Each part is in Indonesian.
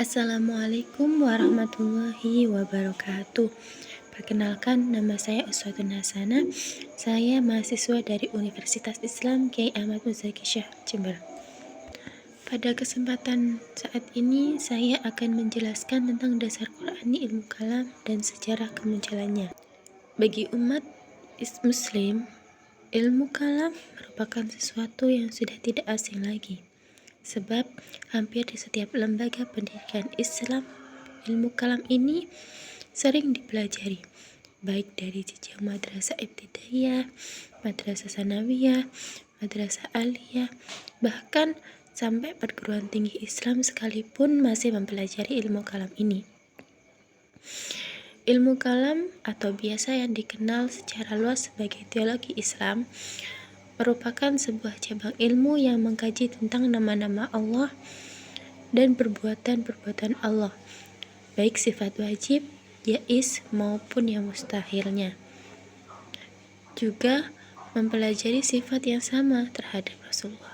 Assalamualaikum warahmatullahi wabarakatuh. Perkenalkan, nama saya Uswatun Hasanah. Saya mahasiswa dari Universitas Islam Kiai Ahmad Muzaki Syah, Jember. Pada kesempatan saat ini, saya akan menjelaskan tentang dasar Qur'ani, ilmu kalam, dan sejarah kemunculannya. Bagi umat Muslim, ilmu kalam merupakan sesuatu yang sudah tidak asing lagi. Sebab hampir di setiap lembaga pendidikan Islam, ilmu kalam ini sering dipelajari, baik dari jenjang madrasah ibtidaiyah, madrasah sanawiyah, madrasah aliyah, bahkan sampai perguruan tinggi Islam sekalipun masih mempelajari ilmu kalam ini. Ilmu kalam atau biasa yang dikenal secara luas sebagai teologi Islam merupakan sebuah cabang ilmu yang mengkaji tentang nama-nama Allah dan perbuatan-perbuatan Allah, baik sifat wajib, jaiz maupun yang mustahilnya. Juga mempelajari sifat yang sama terhadap Rasulullah.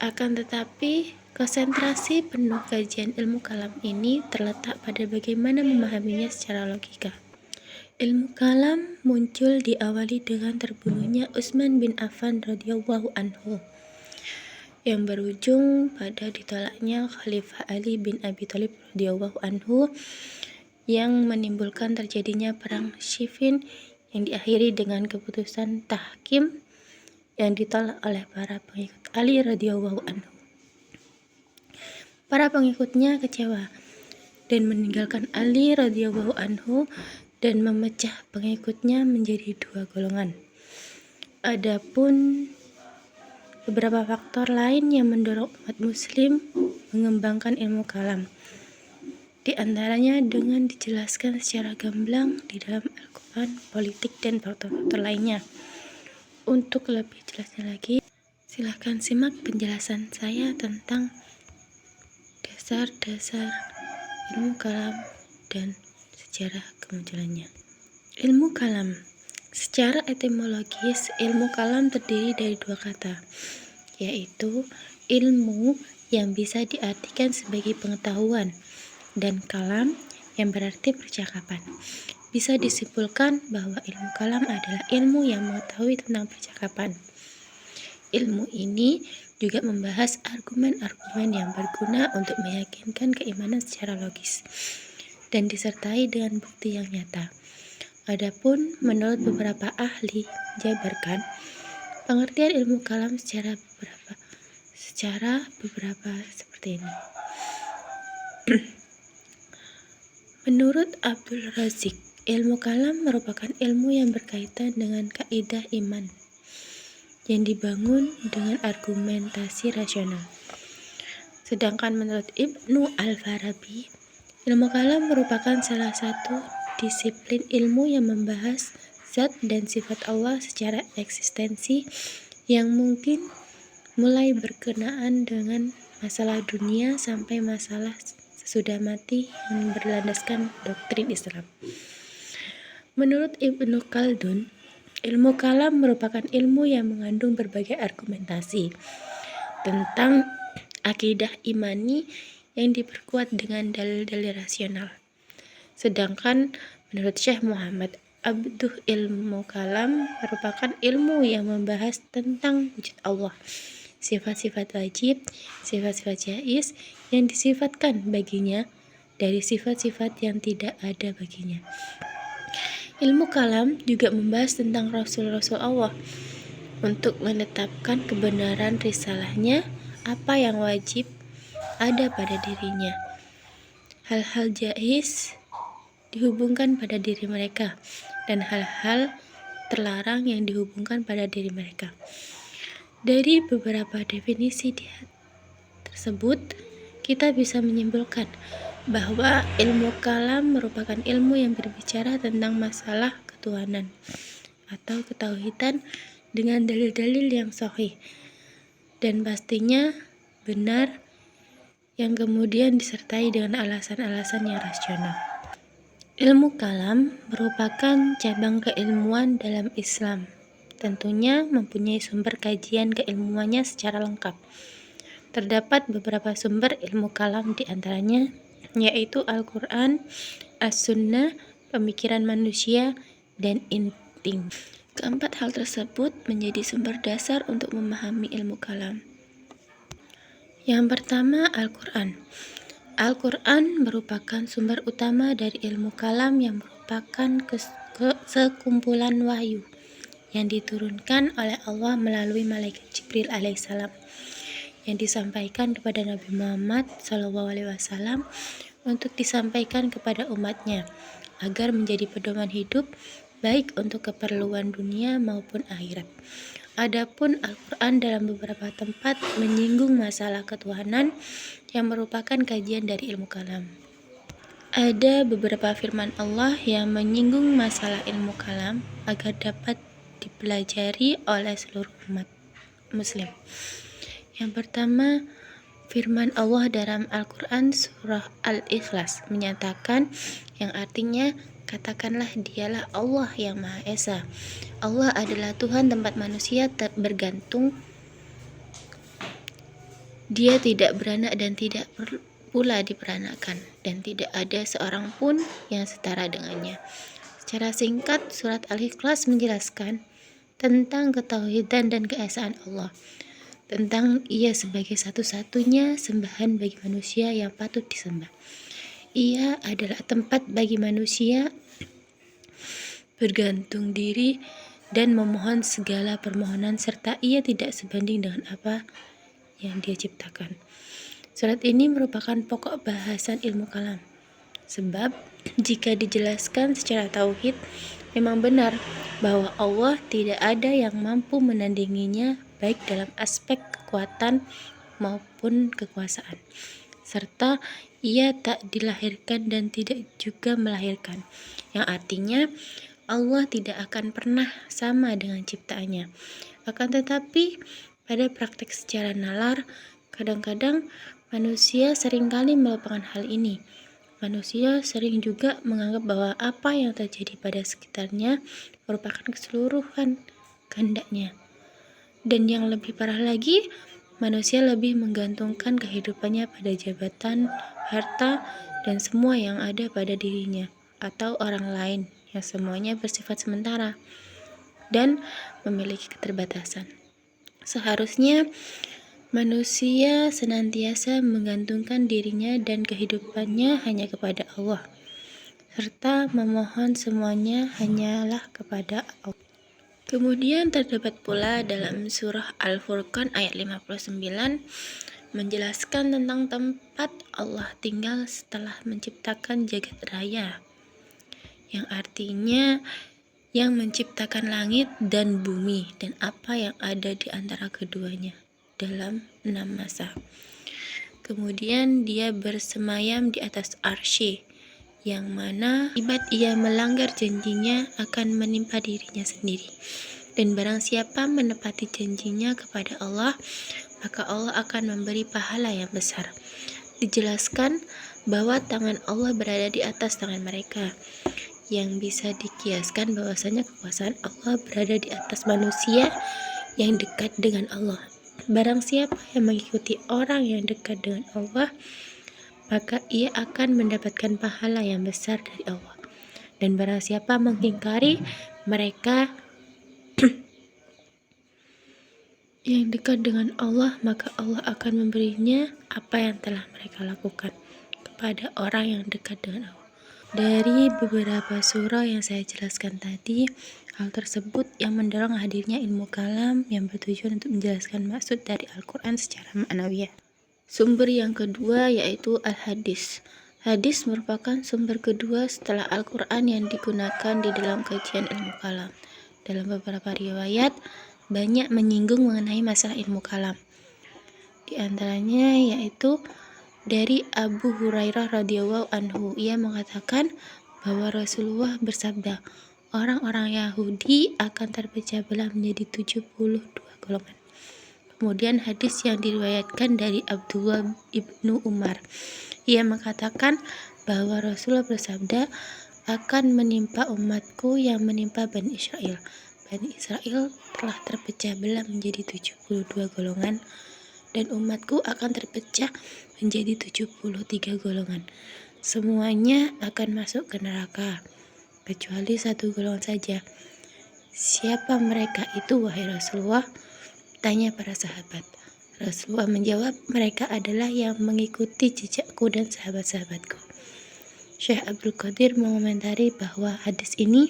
Akan tetapi, konsentrasi penuh kajian ilmu kalam ini terletak pada bagaimana memahaminya secara logika. Ilmu kalam muncul diawali dengan terbunuhnya Utsman bin Affan radhiyallahu anhu, yang berujung pada ditolaknya Khalifah Ali bin Abi Thalib radhiyallahu anhu, yang menimbulkan terjadinya perang Siffin yang diakhiri dengan keputusan tahkim yang ditolak oleh para pengikut Ali radhiyallahu anhu. Para pengikutnya kecewa dan meninggalkan Ali radhiyallahu anhu dan memecah pengikutnya menjadi dua golongan. Adapun beberapa faktor lain yang mendorong umat muslim mengembangkan ilmu kalam, di antaranya dengan dijelaskan secara gamblang di dalam Al-Quran, politik, dan faktor-faktor lainnya. Untuk lebih jelasnya lagi, silahkan simak penjelasan saya tentang dasar-dasar ilmu kalam dan sejarah kemunculannya. Ilmu kalam. Secara etimologis, ilmu kalam terdiri dari dua kata, yaitu ilmu yang bisa diartikan sebagai pengetahuan dan kalam yang berarti percakapan. Bisa disimpulkan bahwa ilmu kalam adalah ilmu yang mengetahui tentang percakapan. Ilmu ini juga membahas argumen-argumen yang berguna untuk meyakinkan keimanan secara logis dan disertai dengan bukti yang nyata. Adapun menurut beberapa ahli jabarkan, pengertian ilmu kalam secara beberapa seperti ini. Menurut Abdul Razik, ilmu kalam merupakan ilmu yang berkaitan dengan kaidah iman yang dibangun dengan argumentasi rasional. Sedangkan menurut Ibnu Al-Farabi, ilmu kalam merupakan salah satu disiplin ilmu yang membahas zat dan sifat Allah secara eksistensi, yang mungkin mulai berkenaan dengan masalah dunia sampai masalah sesudah mati yang berlandaskan doktrin Islam. Menurut Ibnu Khaldun, ilmu kalam merupakan ilmu yang mengandung berbagai argumentasi tentang akidah imani yang diperkuat dengan dalil-dalil rasional. Sedangkan menurut Syekh Muhammad Abduh, ilmu kalam merupakan ilmu yang membahas tentang wujud Allah, sifat-sifat wajib, sifat-sifat jaiz yang disifatkan baginya dari sifat-sifat yang tidak ada baginya. Ilmu kalam juga membahas tentang Rasul-Rasul Allah untuk menetapkan kebenaran risalahnya, apa yang wajib ada pada dirinya, hal-hal jaiz dihubungkan pada diri mereka, dan hal-hal terlarang yang dihubungkan pada diri mereka. Dari beberapa definisi tersebut, kita bisa menyimpulkan bahwa ilmu kalam merupakan ilmu yang berbicara tentang masalah ketuhanan atau ketauhidan dengan dalil-dalil yang sahih dan pastinya benar, yang kemudian disertai dengan alasan-alasan yang rasional. Ilmu kalam merupakan cabang keilmuan dalam Islam. Tentunya mempunyai sumber kajian keilmuannya secara lengkap. Terdapat beberapa sumber ilmu kalam di antaranya, yaitu Al-Quran, As-Sunnah, pemikiran manusia, dan insting. Keempat hal tersebut menjadi sumber dasar untuk memahami ilmu kalam. Yang pertama, Al-Quran. Al-Quran merupakan sumber utama dari ilmu kalam yang merupakan sekumpulan wahyu yang diturunkan oleh Allah melalui malaikat Jibril alaihissalam, yang disampaikan kepada Nabi Muhammad SAW untuk disampaikan kepada umatnya agar menjadi pedoman hidup baik untuk keperluan dunia maupun akhirat. Adapun Al-Quran dalam beberapa tempat menyinggung masalah ketuhanan yang merupakan kajian dari ilmu kalam. Ada beberapa firman Allah yang menyinggung masalah ilmu kalam agar dapat dipelajari oleh seluruh umat muslim. Yang pertama, firman Allah dalam Al-Quran surah Al-Ikhlas menyatakan, yang artinya, katakanlah dialah Allah yang Maha Esa. Allah adalah Tuhan tempat manusia bergantung. Dia tidak beranak dan tidak pula diperanakan, dan tidak ada seorang pun yang setara dengannya. Secara singkat, surat Al-Ikhlas menjelaskan tentang ketauhidan dan keesaan Allah, tentang Ia sebagai satu-satunya sembahan bagi manusia yang patut disembah. Ia adalah tempat bagi manusia bergantung diri dan memohon segala permohonan, serta Ia tidak sebanding dengan apa yang Dia ciptakan. Surat ini merupakan pokok bahasan ilmu kalam, sebab jika dijelaskan secara tauhid, memang benar bahwa Allah tidak ada yang mampu menandinginya baik dalam aspek kekuatan maupun kekuasaan, serta Ia tak dilahirkan dan tidak juga melahirkan, yang artinya Allah tidak akan pernah sama dengan ciptaannya. Akan tetapi pada praktek secara nalar, kadang-kadang manusia seringkali melupakan hal ini. Manusia sering juga menganggap bahwa apa yang terjadi pada sekitarnya merupakan keseluruhan kehendaknya. Dan yang lebih parah lagi, manusia lebih menggantungkan kehidupannya pada jabatan, harta, dan semua yang ada pada dirinya atau orang lain, yang semuanya bersifat sementara dan memiliki keterbatasan. Seharusnya manusia senantiasa menggantungkan dirinya dan kehidupannya hanya kepada Allah, serta memohon semuanya hanyalah kepada Allah. Kemudian terdapat pula dalam surah Al-Furqan ayat 59 menjelaskan tentang tempat Allah tinggal setelah menciptakan jagat raya, yang artinya yang menciptakan langit dan bumi dan apa yang ada di antara keduanya dalam 6 masa. Kemudian Dia bersemayam di atas arsy, yang mana akibat Ia melanggar janjinya akan menimpa dirinya sendiri. Dan barang siapa menepati janjinya kepada Allah, maka Allah akan memberi pahala yang besar. Dijelaskan bahwa tangan Allah berada di atas tangan mereka, yang bisa dikiaskan bahwasanya kekuasaan Allah berada di atas manusia yang dekat dengan Allah. Barang siapa yang mengikuti orang yang dekat dengan Allah, maka ia akan mendapatkan pahala yang besar dari Allah. Dan barang siapa mengingkari mereka yang dekat dengan Allah, maka Allah akan memberinya apa yang telah mereka lakukan kepada orang yang dekat dengan Allah. Dari beberapa surah yang saya jelaskan tadi, hal tersebut yang mendorong hadirnya ilmu kalam yang bertujuan untuk menjelaskan maksud dari Al-Quran secara ma'nawiyah. Sumber yang kedua yaitu Al-Hadis. Hadis merupakan sumber kedua setelah Al-Quran yang digunakan di dalam kajian ilmu kalam. Dalam beberapa riwayat, banyak menyinggung mengenai masalah ilmu kalam. Di antaranya yaitu dari Abu Hurairah radhiyallahu anhu. Ia mengatakan bahwa Rasulullah bersabda, orang-orang Yahudi akan terpecah belah menjadi 72 golongan. Kemudian hadis yang diriwayatkan dari Abdullah ibnu Umar. Ia mengatakan bahwa Rasulullah bersabda, akan menimpa umatku yang menimpa Bani Israel. Bani Israel telah terpecah belah menjadi 72 golongan. dan umatku akan terpecah menjadi 73 golongan. Semuanya akan masuk ke neraka, kecuali satu golongan saja. Siapa mereka itu, wahai Rasulullah? Tanya para sahabat. Rasulullah menjawab, mereka adalah yang mengikuti jejakku dan sahabat-sahabatku. Syekh Abdul Qadir mengomentari bahwa hadis ini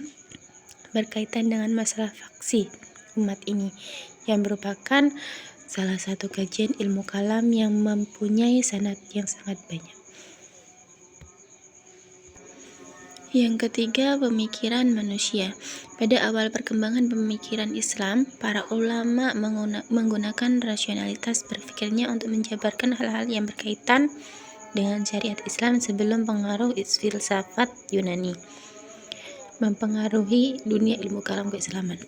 berkaitan dengan masalah faksi umat ini, yang merupakan salah satu kajian ilmu kalam yang mempunyai sanad yang sangat banyak. Yang ketiga, pemikiran manusia. Pada awal perkembangan pemikiran Islam, para ulama menggunakan rasionalitas berpikirnya untuk menjabarkan hal-hal yang berkaitan dengan syariat Islam sebelum pengaruh filsafat Yunani mempengaruhi dunia ilmu kalam keislaman.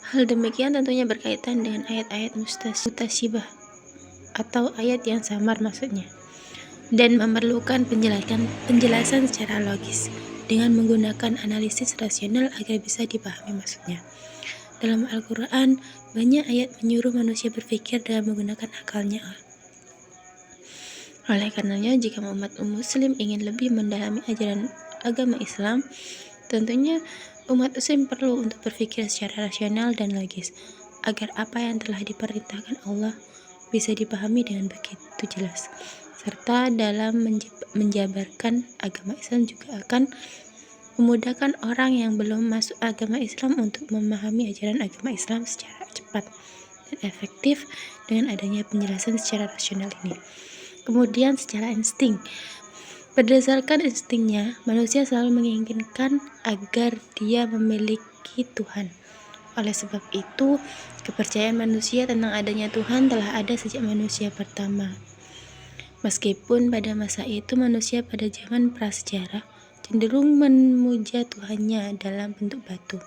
Hal demikian tentunya berkaitan dengan ayat-ayat mutasybah atau ayat yang samar maksudnya, dan memerlukan penjelasan secara logis dengan menggunakan analisis rasional agar bisa dipahami maksudnya. Dalam Al-Quran, banyak ayat menyuruh manusia berpikir dan menggunakan akalnya. Oleh karenanya, jika umat muslim ingin lebih mendalami ajaran agama Islam, tentunya umat muslim perlu untuk berpikir secara rasional dan logis, agar apa yang telah diperintahkan Allah bisa dipahami dengan begitu jelas. Serta dalam menjabarkan agama Islam juga akan memudahkan orang yang belum masuk agama Islam untuk memahami ajaran agama Islam secara cepat dan efektif dengan adanya penjelasan secara rasional ini. Kemudian secara insting. Berdasarkan instingnya, manusia selalu menginginkan agar dia memiliki Tuhan. Oleh sebab itu, kepercayaan manusia tentang adanya Tuhan telah ada sejak manusia pertama. Meskipun pada masa itu manusia pada zaman prasejarah cenderung memuja Tuhannya dalam bentuk batu,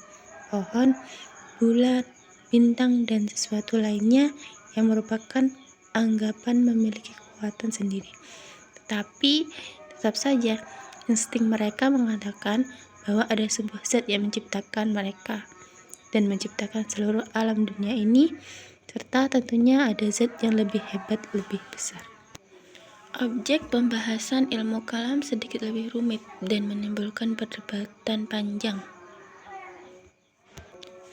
pohon, bulan, bintang, dan sesuatu lainnya yang merupakan anggapan memiliki kekuatan sendiri. Tetapi tetap saja insting mereka mengatakan bahwa ada sebuah zat yang menciptakan mereka dan menciptakan seluruh alam dunia ini, serta tentunya ada zat yang lebih hebat, lebih besar. Objek pembahasan ilmu kalam sedikit lebih rumit dan menimbulkan perdebatan panjang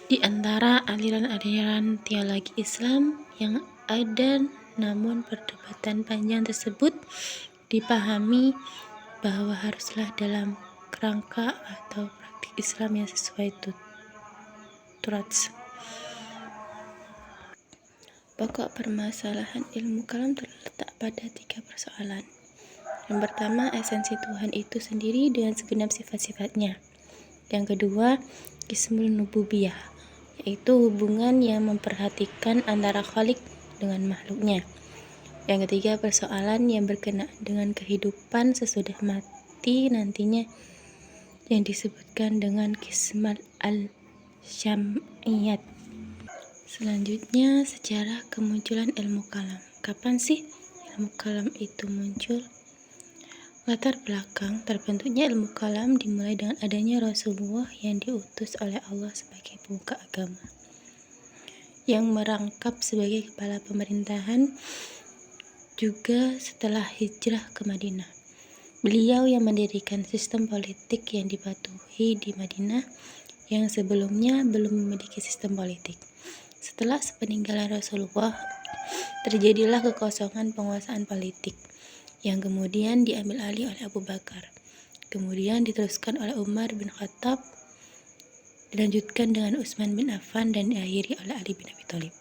di antara aliran-aliran teologi Islam yang ada, namun perdebatan panjang tersebut dipahami bahwa haruslah dalam kerangka atau praktik Islam yang sesuai turas. Pokok permasalahan ilmu kalam terletak pada 3 persoalan. Yang pertama, esensi Tuhan itu sendiri dengan segenap sifat-sifatnya. Yang kedua, qismul nububiyah, yaitu hubungan yang memperhatikan antara Khalik dengan makhluknya. Yang ketiga, persoalan yang berkenaan dengan kehidupan sesudah mati nantinya, yang disebutkan dengan qismal al-syam'iyat. Selanjutnya, sejarah kemunculan ilmu kalam. Kapan sih ilmu kalam itu muncul? Latar belakang terbentuknya ilmu kalam dimulai dengan adanya Rasulullah yang diutus oleh Allah sebagai pembuka agama, yang merangkap sebagai kepala pemerintahan juga setelah hijrah ke Madinah. Beliau yang mendirikan sistem politik yang dipatuhi di Madinah, yang sebelumnya belum memiliki sistem politik. Setelah sepeninggalan Rasulullah, terjadilah kekosongan penguasaan politik, yang kemudian diambil alih oleh Abu Bakar, kemudian diteruskan oleh Umar bin Khattab, dilanjutkan dengan Utsman bin Affan, dan diakhiri oleh Ali bin Abi Thalib.